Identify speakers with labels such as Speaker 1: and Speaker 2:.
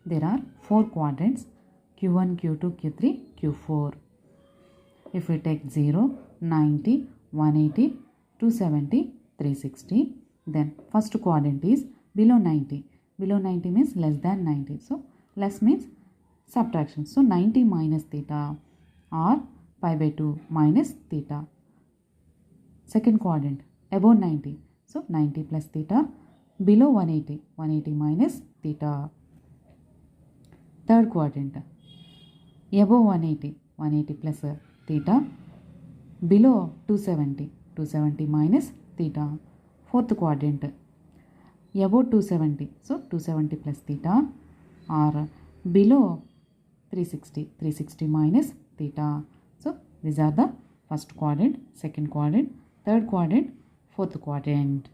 Speaker 1: there are 4 quadrants Q1, Q2, Q3, Q4. If we take 0, 90, 180, 270, 360, then first quadrant is below 90. Below 90 means less than 90. So less means subtraction. So 90 minus theta or pi by 2 minus theta. Second quadrant above 90. So 90 plus theta. Below 180. 180 minus theta. Third quadrant above 180. 180 plus theta. Below 270. 270 minus theta. Fourth quadrant above 270. So 270 plus theta or below 360. 360 minus theta. So these are the first quadrant, second quadrant, third quadrant, fourth quadrant.